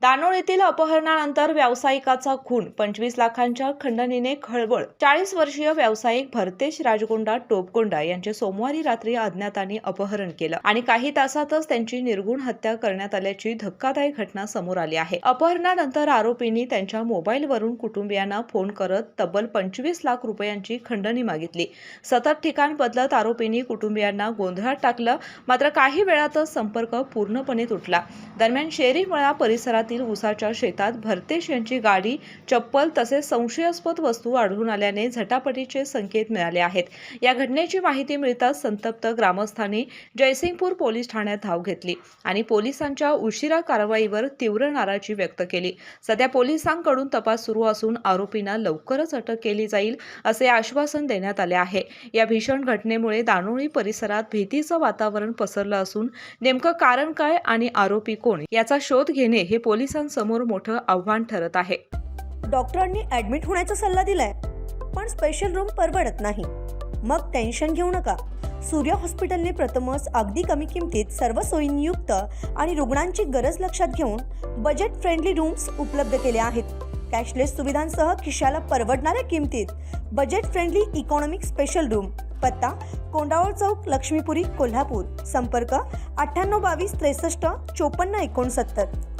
दानोळ येथील अपहरणानंतर व्यावसायिकाचा खून, 25 लाखांच्या खंडणीने खळबळ. 40 वर्षीय व्यावसायिक भरतेश राजगोंडा टोपगोंडा यांचे सोमवारी रात्री अज्ञातांनी अपहरण केलं आणि काही तासातच त्यांची निर्घृण हत्या करण्यात आल्याची धक्कादायक घटना समोर आली आहे. अपहरणानंतर आरोपींनी त्यांच्या मोबाईलवरून कुटुंबियांना फोन करत तब्बल 25 लाख रुपयांची खंडणी मागितली. सतत ठिकाण बदलत आरोपींनी कुटुंबियांना गोंधळात टाकलं. मात्र काही वेळातच संपर्क पूर्णपणे तुटला. दरम्यान शेरीमळा परिसरात उसाच्या शेतात भरतेश यांची गाडी, चप्पल तसेच संशयास्पद वस्तू आढळून आल्याने झटापटीचे संकेत मिळाले आहेत. या घटनेची माहिती मिळताच संतप्त ग्रामस्थांनी जयसिंगपूर पोलीस ठाण्यात धाव घेतली आणि पोलिसांच्या उशिरा कारवाईवर तीव्र नाराजी व्यक्त केली. सध्या पोलिसांकडून तपास सुरू असून आरोपींना लवकरच अटक केली जाईल असे आश्वासन देण्यात आले आहे. या भीषण घटनेमुळे दानोळी परिसरात भीतीचं वातावरण पसरलं असून नेमकं कारण काय आणि आरोपी कोण याचा शोध घेणे हे पोलिसांसमोर मोठं आव्हान ठरत आहे. डॉक्टरांनी ऍडमिट होण्याचा सल्ला दिलाय, पण स्पेशल रूम परवडत नाही. मग टेन्शन घेऊ नका. सूर्य हॉस्पिटलने प्रथमच अगदी कमी किमतीत सर्व सोयींयुक्त आणि रुग्णांची गरज लक्षात घेऊन बजेट फ्रेंडली रूम्स उपलब्ध केले आहेत. कॅशलेस सुविधांसह खिशाला परवडणाऱ्या किमतीत budget friendly economic special room. पत्ता कोंडावळ चौक, लक्ष्मीपुरी, कोल्हापूर. संपर्क 9822 63 54 69.